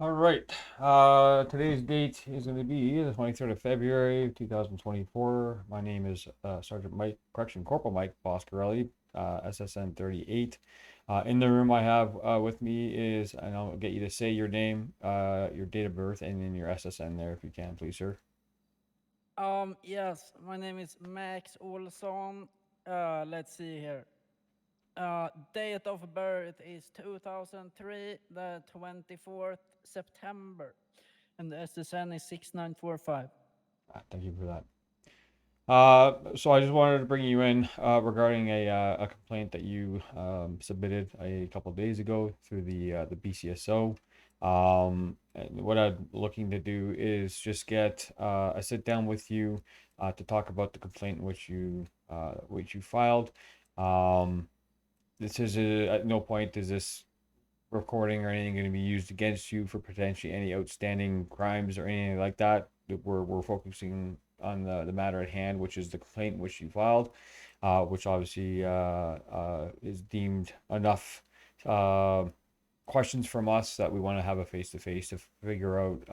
All right. Today's date is going to be the 23rd of February, 2024. My name is Sergeant Mike, Corporal Mike Boscarelli, SSN 38. In the room I have with me is, and I'll get you to say your name, your date of birth, and then your SSN there if you can, please, sir. Yes, my name is Max Olsson. Let's see here. Date of birth is 2003, the 24th September, and the SSN is 6945. Thank you for that. So I just wanted to bring you in regarding a complaint that you submitted a couple of days ago through the BCSO. And what I'm looking to do is just get a sit down with you to talk about the complaint which you filed. Um, this is at no point is this recording or anything going to be used against you for potentially any outstanding crimes or anything like that. We're focusing on the matter at hand, which is the complaint which you filed, which obviously is deemed enough uh, questions from us that we want to have a face to face to figure out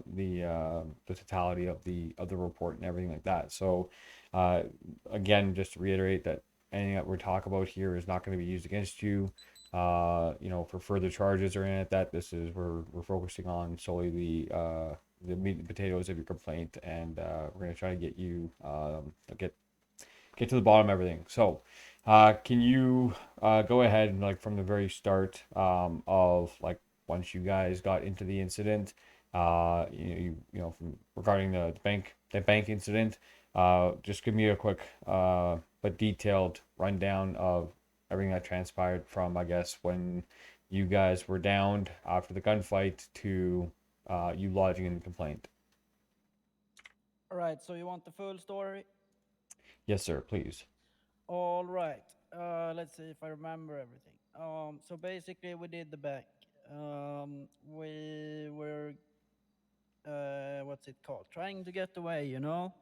the totality of the report and everything like that. So, uh, again, just to reiterate that anything that we're talking about here is not going to be used against you. For further charges or anything like that. This is we're focusing on solely the meat and potatoes of your complaint, and we're gonna try to get you get to the bottom of everything. So, can you go ahead and like from the very start of like once you guys got into the incident, from regarding the bank incident, just give me a quick but detailed rundown of everything that transpired from I guess when you guys were downed after the gunfight to you lodging in the complaint. All right, so you want the full story? Yes, sir. Please. All right. Let's see if I remember everything. So basically, we did the back. We were what's it called? Trying to get away, you know.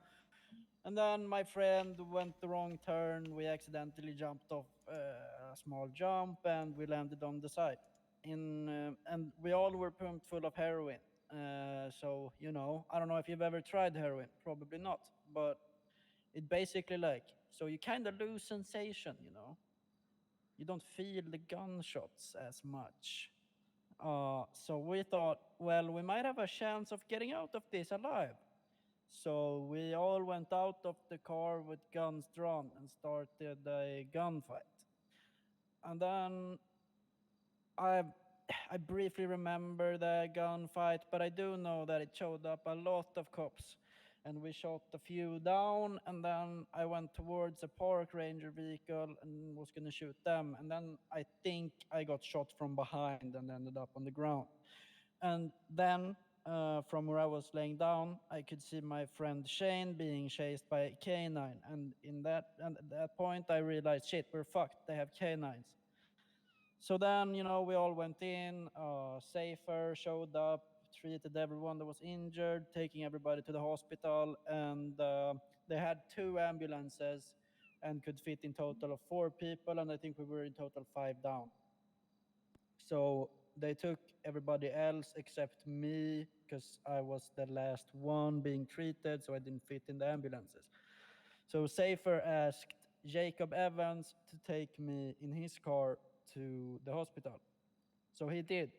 And then my friend went the wrong turn. We accidentally jumped off a small jump and we landed on the side. And we all were pumped full of heroin. So I don't know if you've ever tried heroin. Probably not. But it basically so you kind of lose sensation. You don't feel the gunshots as much. So we thought, well, we might have a chance of getting out of this alive. So we all went out of the car with guns drawn and started a gunfight. And then I I briefly remember the gunfight, but I do know that it showed up a lot of cops. And we shot a few down, and then I went towards a park ranger vehicle and was gonna shoot them. And then I think I got shot from behind and ended up on the ground. And then from where I was laying down, I could see my friend Shane being chased by a canine. And at that point, I realized, shit, we're fucked. They have canines. So then, we all went in. Safer showed up, treated everyone that was injured, taking everybody to the hospital, and they had two ambulances and could fit in total of four people, and I think we were in total five down. So they took everybody else except me because I was the last one being treated, so I didn't fit in the ambulances. So Safer asked Jacob Evans to take me in his car to the hospital. So he did.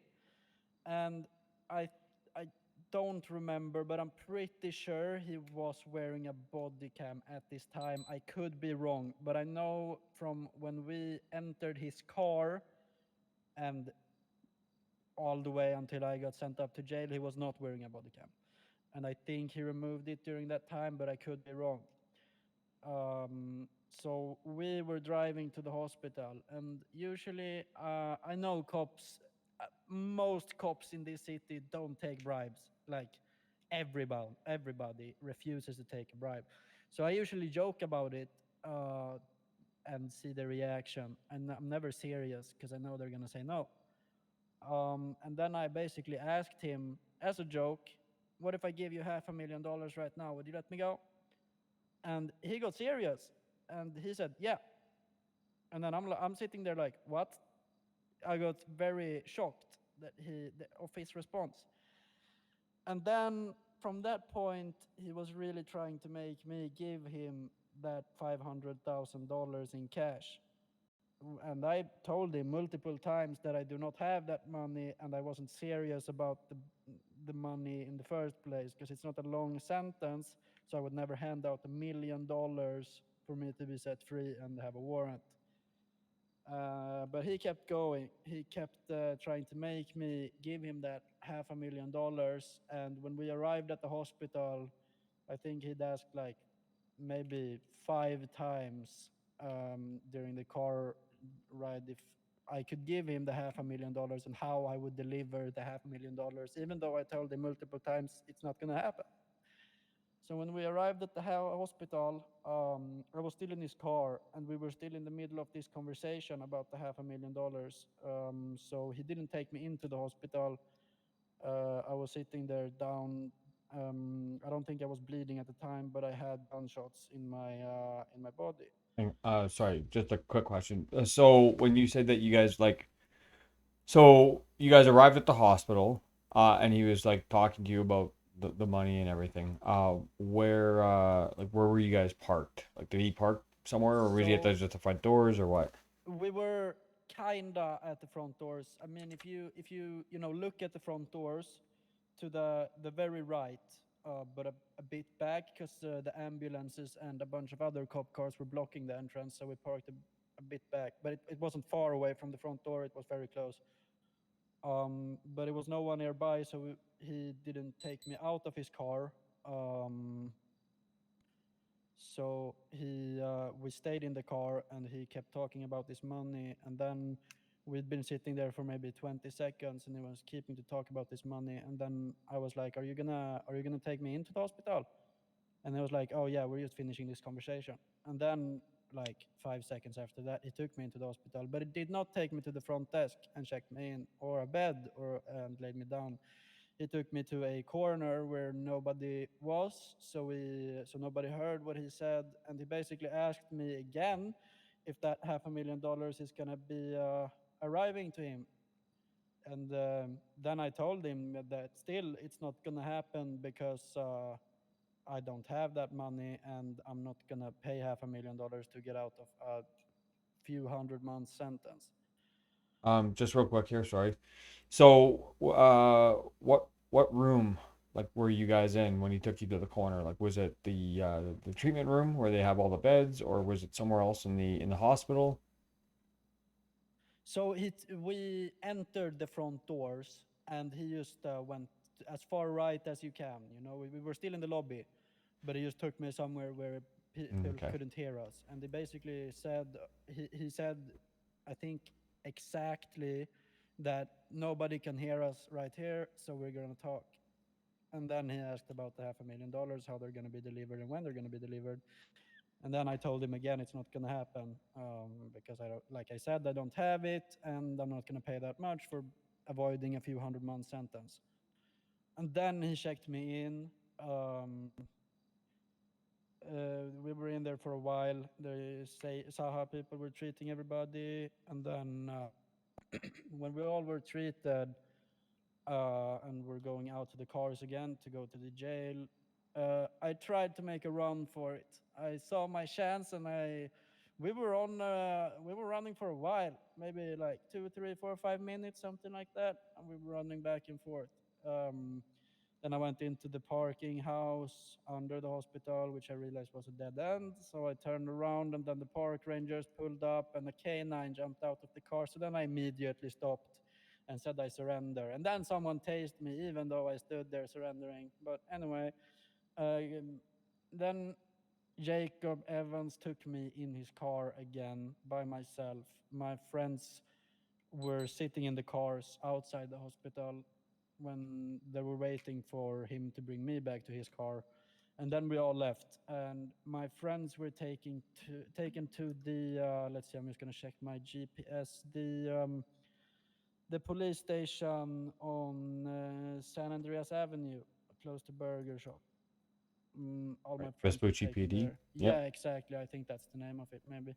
And I I don't remember, but I'm pretty sure he was wearing a body cam at this time. I could be wrong, but I know from when we entered his car and all the way until I got sent up to jail, he was not wearing a body cam. And I think he removed it during that time, but I could be wrong. So we were driving to the hospital, and usually I know most cops in this city don't take bribes. Like everybody refuses to take a bribe. So I usually joke about it and see the reaction, and I'm never serious because I know they're gonna say no. And then I basically asked him as a joke, "What if I give you $500,000 right now? Would you let me go?" And he got serious, and he said, "Yeah." And then I'm sitting there like, "What?" I got very shocked of his response. And then from that point, he was really trying to make me give him that $500,000 in cash. And I told him multiple times that I do not have that money and I wasn't serious about the money in the first place because it's not a long sentence. So I would never hand out $1 million for me to be set free and have a warrant. But he kept going. He kept trying to make me give him that $500,000. And when we arrived at the hospital, I think he'd asked like maybe 5 times during the car ride if I could give him the $500,000 and how I would deliver the $500,000, even though I told him multiple times it's not going to happen. So when we arrived at the hospital, I was still in his car, and we were still in the middle of this conversation about the $500,000. So he didn't take me into the hospital. I was sitting there down. I don't think I was bleeding at the time, but I had gunshots in my body. And, sorry, just a quick question. So when you said that you guys like, so you guys arrived at the hospital, and he was like talking to you about the money and everything. Where were you guys parked? Like, did he park somewhere, or was he at So the front doors, or what? we were kinda at the front doors. I mean, if you know look at the front doors to the very right, but a bit back because the ambulances and a bunch of other cop cars were blocking the entrance, so we parked a bit back. But it wasn't far away from the front door; it was very close. But it was no one nearby, so he didn't take me out of his car. Um, so we stayed in the car, and he kept talking about this money, and then we'd been sitting there for maybe 20 seconds, and he was keeping to talk about this money, and then I was like, "Are you gonna take me into the hospital?" And he was like, "Oh yeah, we're just finishing this conversation." And then like 5 seconds after that, he took me into the hospital, but it did not take me to the front desk and checked me in or a bed or and laid me down. He took me to a corner where nobody was, so nobody heard what he said, and he basically asked me again if that $500,000 is gonna be arriving to him. And then I told him that still it's not gonna happen because I don't have that money, and I'm not gonna pay $500,000 to get out of a few hundred months sentence. Just real quick here, sorry. So, what room like were you guys in when he took you to the corner? Like, was it the treatment room where they have all the beds, or was it somewhere else in the hospital? So we entered the front doors, and he just went as far right as you can. You know, we were still in the lobby, but he just took me somewhere where people Okay. couldn't hear us. And he basically said, he said, I think exactly that nobody can hear us right here, so we're gonna talk. And then he asked about the $500,000, how they're gonna be delivered and when they're gonna be delivered. And then I told him again, it's not going to happen because I don't, like I said, I don't have it, and I'm not going to pay that much for avoiding a few hundred month sentence. And then he checked me in. We were in there for a while. They saw how people were treating everybody, and then when we all were treated, and we're going out to the cars again to go to the jail. I tried to make a run for it. I saw my chance, and we were running for a while, maybe like 2, 3, 4, 5 minutes, something like that, and we were running back and forth. Um, then I went into the parking house under the hospital, which I realized was a dead end. So I turned around, and then the park rangers pulled up, and a canine jumped out of the car. So then I immediately stopped and said I surrender. And then someone tased me, even though I stood there surrendering. But anyway, um, then Jacob Evans took me in his car again by myself. My friends were sitting in the cars outside the hospital when they were waiting for him to bring me back to his car. And then we all left, and my friends were taken to the let's see, I'm just going to check my GPS, the police station on San Andreas Avenue, close to Burger Shop. All Right. my friends were Vespucci taken PD. there. Yep. Yeah, exactly. I think that's the name of it, maybe.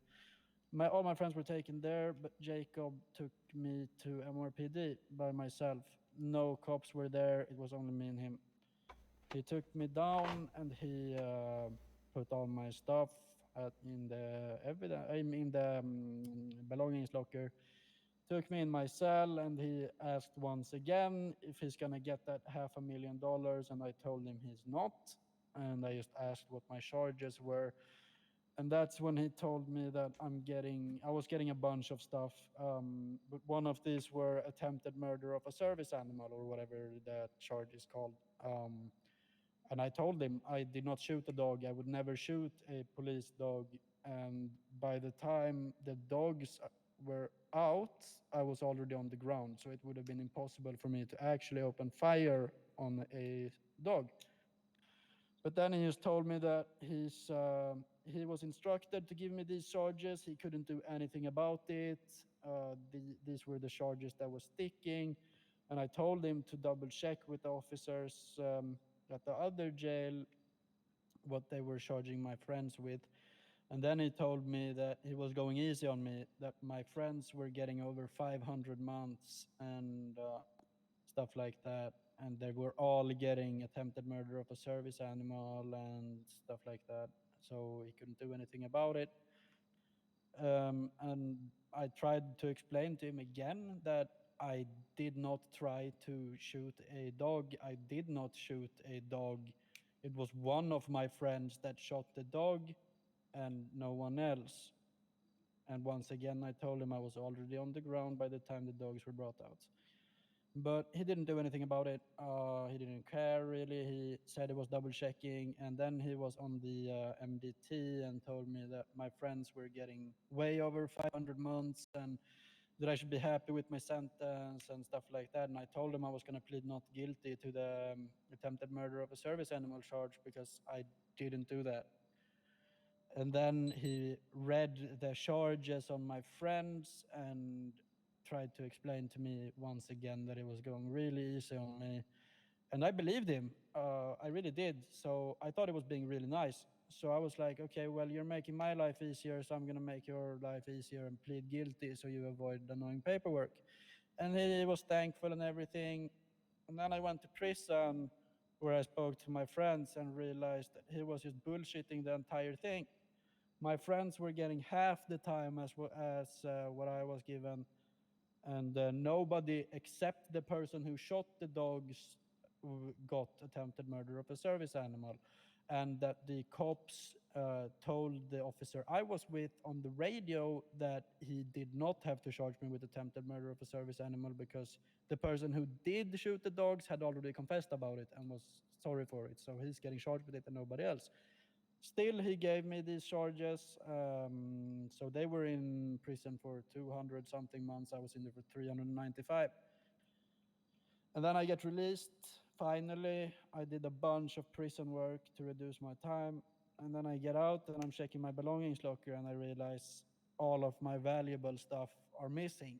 All my friends were taken there, but Jacob took me to MRPD by myself. No cops were there. It was only me and him. He took me down and he put all my stuff in the evidence, in the belongings locker. Took me in my cell and he asked once again if he's gonna get that $500,000, and I told him he's not. And I just asked what my charges were, and that's when he told me that I was getting a bunch of stuff, but one of these were attempted murder of a service animal, or whatever that charge is called. And I told him I did not shoot a dog. I would never shoot a police dog. And by the time the dogs were out, I was already on the ground. So it would have been impossible for me to actually open fire on a dog. But then he just told me that he was instructed to give me these charges. He couldn't do anything about it. These were the charges that were sticking. And I told him to double check with the officers at the other jail what they were charging my friends with. And then he told me that he was going easy on me, that my friends were getting over 500 months and stuff like that. And they were all getting attempted murder of a service animal and stuff like that. So he couldn't do anything about it. And I tried to explain to him again that I did not try to shoot a dog. I did not shoot a dog. It was one of my friends that shot the dog and no one else. And once again, I told him I was already on the ground by the time the dogs were brought out. But he didn't do anything about it. He didn't care really. He said he was double checking, and then he was on the MDT and told me that my friends were getting way over 500 months and that I should be happy with my sentence and stuff like that. And I told him I was going to plead not guilty to the attempted murder of a service animal charge because I didn't do that. And then he read the charges on my friends and tried to explain to me once again that it was going really easy on me. And I believed him. I really did. So I thought it was being really nice. So I was like, okay, well, you're making my life easier, so I'm going to make your life easier and plead guilty so you avoid annoying paperwork. And he was thankful and everything. And then I went to prison where I spoke to my friends and realized that he was just bullshitting the entire thing. My friends were getting half the time as what I was given, and nobody except the person who shot the dogs got attempted murder of a service animal. And that the cops told the officer I was with on the radio that he did not have to charge me with attempted murder of a service animal because the person who did shoot the dogs had already confessed about it and was sorry for it. So he's getting charged with it and nobody else. Still, he gave me these charges. So they were in prison for 200 something months. I was in there for 395. And then I get released. Finally, I did a bunch of prison work to reduce my time. And then I get out and I'm checking my belongings locker and I realize all of my valuable stuff are missing.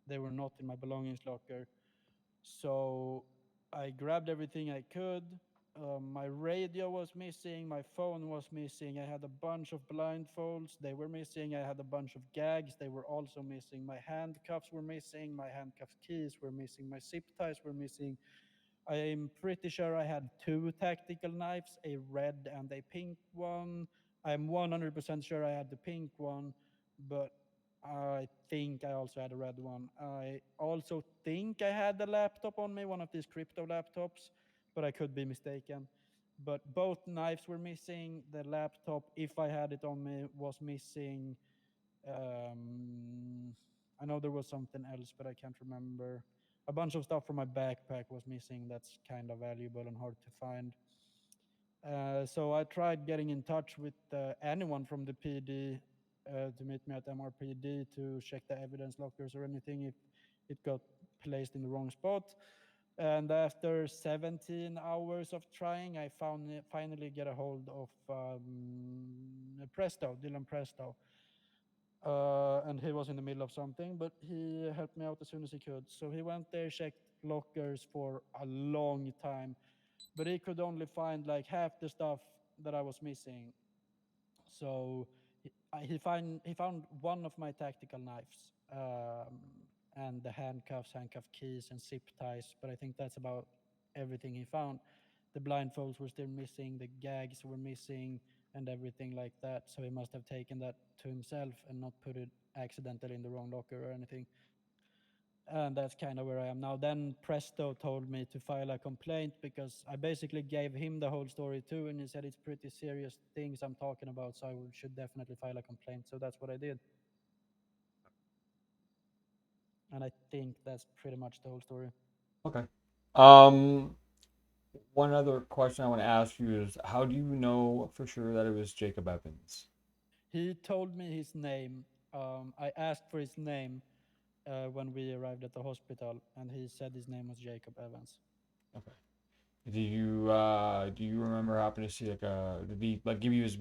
They were not in my belongings locker. So I grabbed everything I could. My radio was missing. My phone was missing. I had a bunch of blindfolds. They were missing. I had a bunch of gags. They were also missing. My handcuffs were missing. My handcuff keys were missing. My zip ties were missing. I am pretty sure I had two tactical knives, a red and a pink one. I'm 100% sure I had the pink one, but I think I also had a red one. I also think I had the laptop on me, one of these crypto laptops, but I could be mistaken. But both knives were missing. The laptop, if I had it on me, was missing. Um, I know there was something else, but I can't remember. A bunch of stuff from my backpack was missing. That's kind of valuable and hard to find. So I tried getting in touch with anyone from the PD to meet me at MRPD to check the evidence lockers or anything if it got placed in the wrong spot. And after 17 hours of trying, I finally get a hold of Presto, Dylan Presto. And he was in the middle of something, but he helped me out as soon as he could. So he went there, checked lockers for a long time, but he could only find like half the stuff that I was missing. So he found one of my tactical knives, and the handcuffs, handcuff keys, and zip ties. But I think that's about everything he found. The blindfolds were still missing, the gags were missing, and everything like that. So he must have taken that to himself and not put it accidentally in the wrong locker or anything. And that's kind of where I am now. Then Presto told me to file a complaint because I basically gave him the whole story too, and he said it's pretty serious things I'm talking about, so should definitely file a complaint. So that's what I did, and I think that's pretty much the whole story. Okay. Um, One other question I want to ask you is, how do you know for sure that it was Jacob Evans? He told me his name. I asked for his name when we arrived at the hospital, and he said his name was Jacob Evans. Okay. Do you remember happen to see like did he like give you his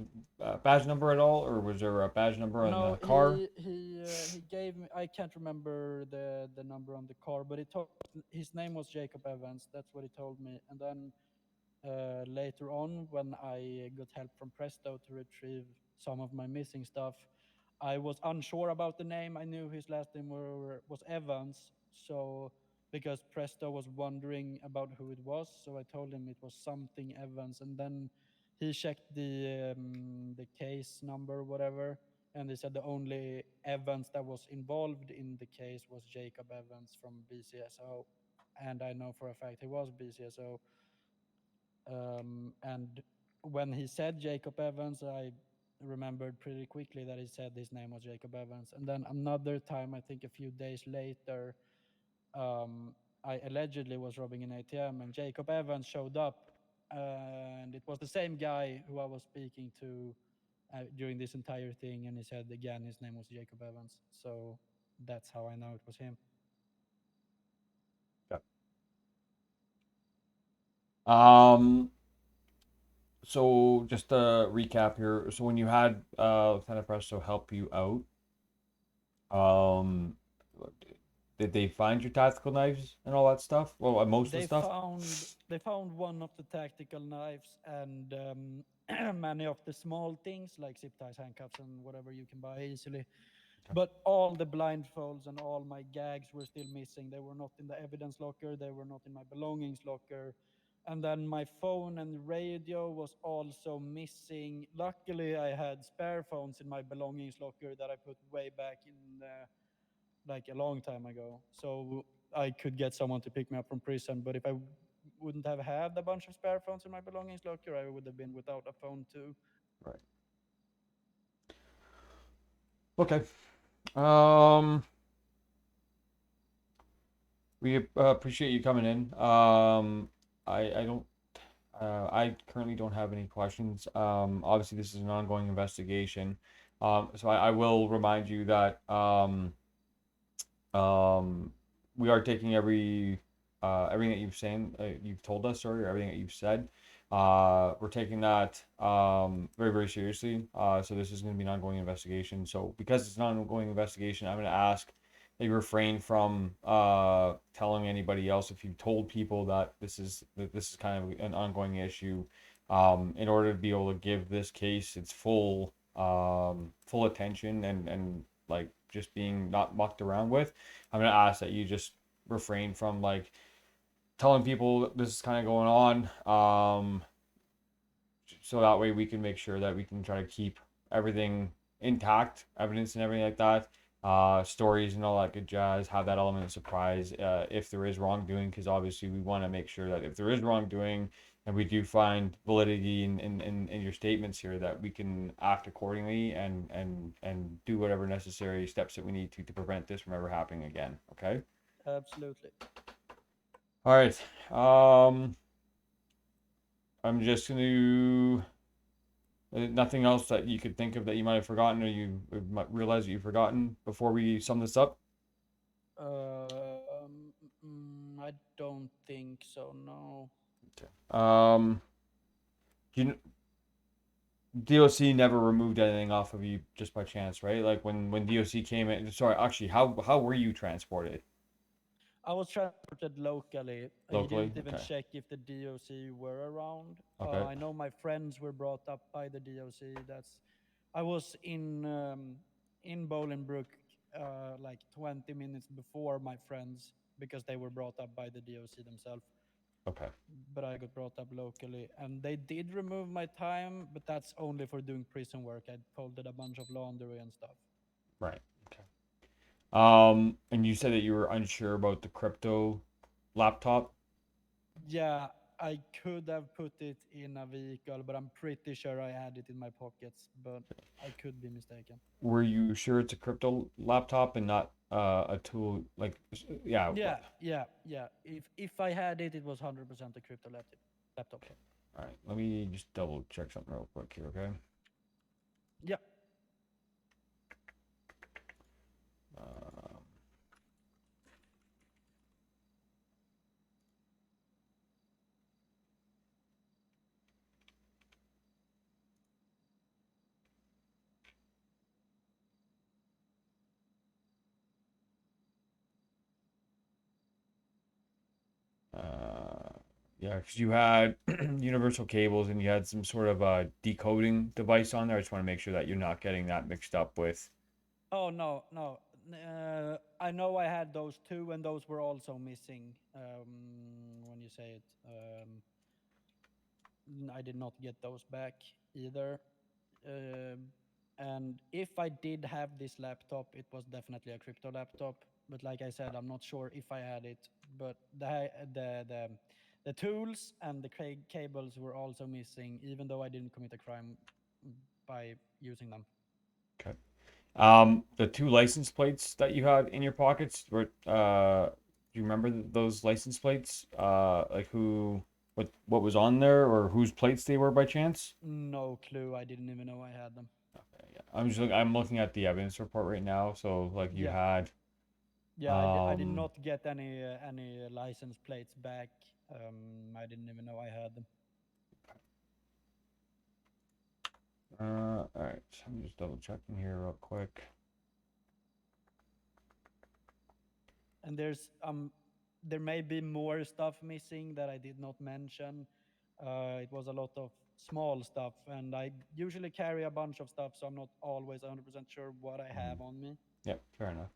badge number at all, or was there a badge number on No, the car? he gave me. I can't remember the number on the car, but he told his name was Jacob Evans. That's what he told me. And then later on, when I got help from Presto to retrieve some of my missing stuff, I was unsure about the name. I knew his last name was Evans, so because Presto was wondering about who it was, so I told him it was something Evans, and then he checked the case number, whatever, and they said the only Evans that was involved in the case was Jacob Evans from BCSO, and I know for a fact he was BCSO. And when he said Jacob Evans, I remembered pretty quickly that he said his name was Jacob Evans. And then another time, I think a few days later, I allegedly was robbing an ATM, and Jacob Evans showed up, and it was the same guy who I was speaking to during this entire thing. And he said again his name was Jacob Evans. So that's how I know it was him. Yeah. Um, so just to recap here, so when you had Lieutenant Presto help you out, um, did they find your tactical knives and all that stuff? Well, most of the stuff. They found one of the tactical knives and many of the small things like zip ties, handcuffs, and whatever you can buy easily. Okay. But all the blindfolds and all my gags were still missing. They were not in the evidence locker. They were not in my belongings locker. And then my phone and radio was also missing. Luckily, I had spare phones in my belongings locker that I put way back in like a long time ago. So I could get someone to pick me up from prison. But if I wouldn't have had a bunch of spare phones in my belongings locker, I would have been without a phone too. Right. Okay. Um, we appreciate you coming in. I don't I currently don't have any questions. Obviously, this is an ongoing investigation. So I will remind you that um, we are taking everything that you've told us, sorry, or everything that you've said. We're taking that very, very seriously. So this is going to be an ongoing investigation. So because it's an ongoing investigation, I'm going to ask that you refrain from telling anybody else if you've told people that this is kind of an ongoing issue. In order to be able to give this case its full attention and like just being not mucked around with, I'm gonna ask that you just refrain from like telling people this is kind of going on. So that way we can make sure that we can try to keep everything intact, evidence and everything like that, stories and all that good jazz, have that element of surprise if there is wrongdoing, because obviously we want to make sure that if there is wrongdoing and we do find validity in your statements here, that we can act accordingly and do whatever necessary steps that we need to prevent this from ever happening again. Okay. Absolutely. All right. I'm just gonna nothing else that you could think of that you might have forgotten or you might realize that you've forgotten before we sum this up? I don't think so. No. Okay. You DOC never removed anything off of you just by chance, right? Like when DOC came in. Sorry, actually, how were you transported I was transported locally. He locally? didn't even Okay. check if the DOC were around. Okay. I know my friends were brought up by the DOC. That's I was in Bolingbrook like 20 minutes before my friends because they were brought up by the DOC themselves. Okay. But I got brought up locally, and they did remove my time, but that's only for doing prison work. I folded a bunch of laundry and stuff. Right. Okay. And you said that you were unsure about the crypto laptop. Yeah, I could have put it in a vehicle, but I'm pretty sure I had it in my pockets, but I could be mistaken. Were you sure it's a crypto laptop and not a tool like yeah. Yeah. If I had it, it was 100% a crypto laptop. Okay. All right. Let me just double check something real quick here, okay? Yeah. Um, uh, yeah, because you had universal cables and you had some sort of a decoding device on there. I just want to make sure that you're not getting that mixed up with. Oh no, no. I know I had those two, and those were also missing. When you say it, I did not get those back either. Um, and if I did have this laptop, it was definitely a crypto laptop. But like I said, I'm not sure if I had it. But the tools and the cables were also missing, even though I didn't commit a crime by using them. Okay. The two license plates that you had in your pockets were do you remember those license plates? Like who, what was on there, or whose plates they were by chance? No clue. I didn't even know I had them. Okay, yeah. I'm looking at the evidence report right now. So like you Yeah. had Yeah, I did um not get any license plates back. I didn't even know I had them. all right. So I'm just double checking here real quick. And there may be more stuff missing that I did not mention. It was a lot of small stuff, and I usually carry a bunch of stuff, so I'm not always 100% sure what I Mhm. have on me. Yep, fair enough.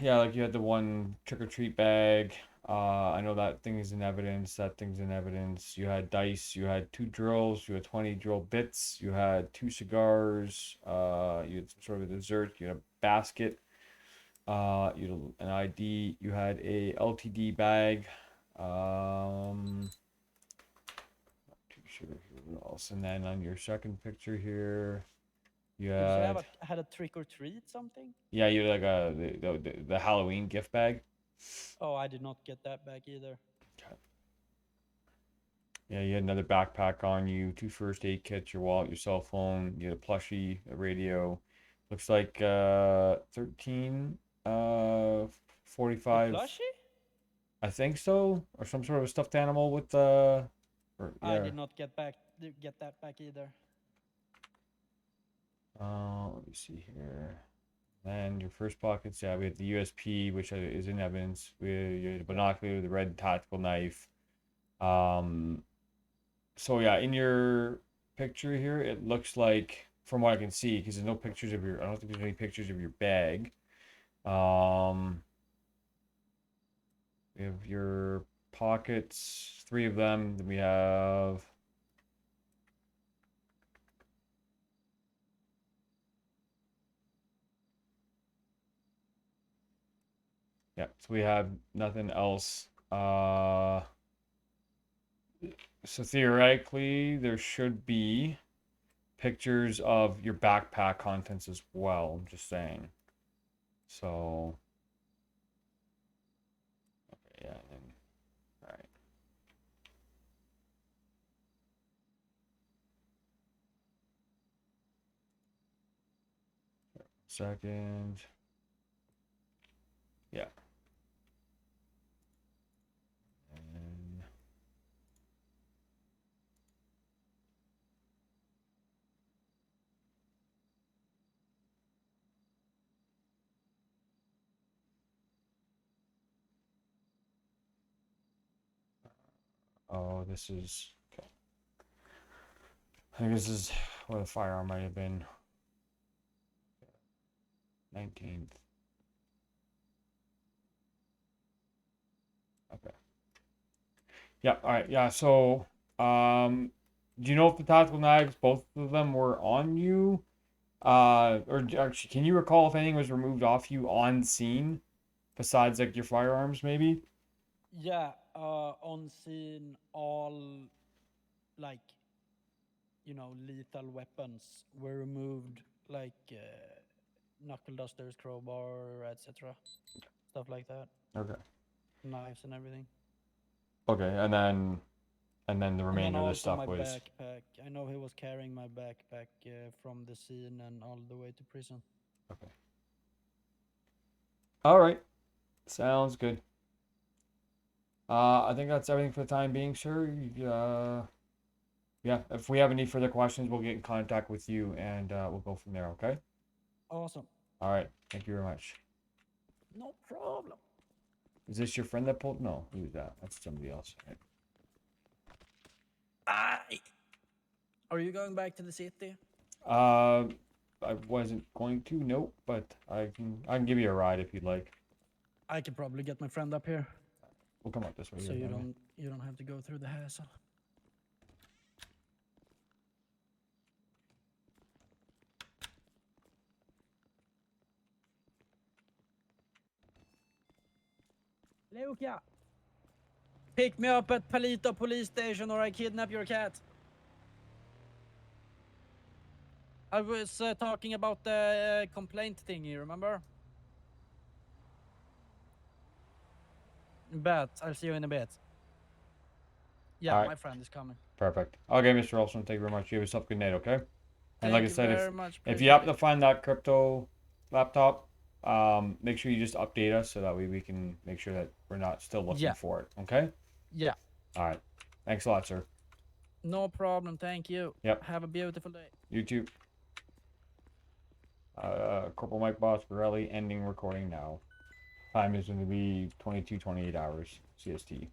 Yeah, like you had the one trick or treat bag. I know that thing is in evidence. That thing's in evidence. You had dice. You had two drills. You had 20 drill bits. You had two cigars. You had some sort of a dessert. You had a basket. You had an ID. You had a LTD bag. Not too sure who else. And then on your second picture here, you Did you say had I had a trick or treat something? yeah, you had like the Halloween gift bag. Oh, I did not get that back either. Okay. Yeah, you had another backpack on you, two first aid kits, your wallet, your cell phone, you had a plushie, a radio. Looks like 13 A 45, plushie? I think so, or some sort of a stuffed animal with or I yeah. did not get that back either. Let me see here. Then your first pockets, yeah, we had the USP, which is in evidence. We had a Yeah. binocular, the red tactical knife. Um, so yeah, in your picture here, it looks like, from what I can see, because there's no pictures of your, I don't think there's any pictures of your bag. Um, we have your pockets, three of them. Then we have, yeah, so we have nothing else. So theoretically, there should be pictures of your backpack contents as well. I'm just saying. So, yeah, and, all right. Second. Yeah. And oh, this is okay. I think this is where the firearm might have been. 19th. Okay. Yeah, all right. Yeah, so do you know if the tactical knives, both of them were on you? Or actually, can you recall if anything was removed off you on scene besides like your firearms maybe? Yeah, on scene, all like lethal weapons were removed, like knuckle dusters, crowbar, etc. Stuff like that, Okay. knives and everything. Okay, and then the And then remainder of the also stuff my was backpack. I know he was carrying my backpack from the scene and all the way to prison. okay. All right. Sounds good. I think that's everything for the time being, sir. Yeah, if we have any further questions, we'll get in contact with you and we'll go from there, okay? Awesome. All right. Thank you very much. No problem. Is this your friend that pulled? No, who's that? That's somebody else. Right? Are you going back to the city? Uh, I wasn't going to, nope, but I can give you a ride if you'd like. I can probably get my friend up here, We'll come up this way so here, you maybe. don't have to go through the hassle. Luca, pick me up at Palito police station or I kidnap your cat. I was talking about the complaint thingy, remember? Bet. I'll see you in a bit. Yeah, All right, my friend is coming. perfect. Okay, Mr. Olson, thank you very much. You have yourself a good night, okay? And like I Thank you said, very much. if you Appreciate happen it. to find that crypto laptop, make sure you just update us so that way we can make sure that we're not still looking Yeah. for it, okay? Yeah. All right. Thanks a lot, sir. No problem. Thank you. Yep. Have a beautiful day. You too. Corporal Mike Boss Borelli ending recording now. Time is going to be 22:28 hours CST.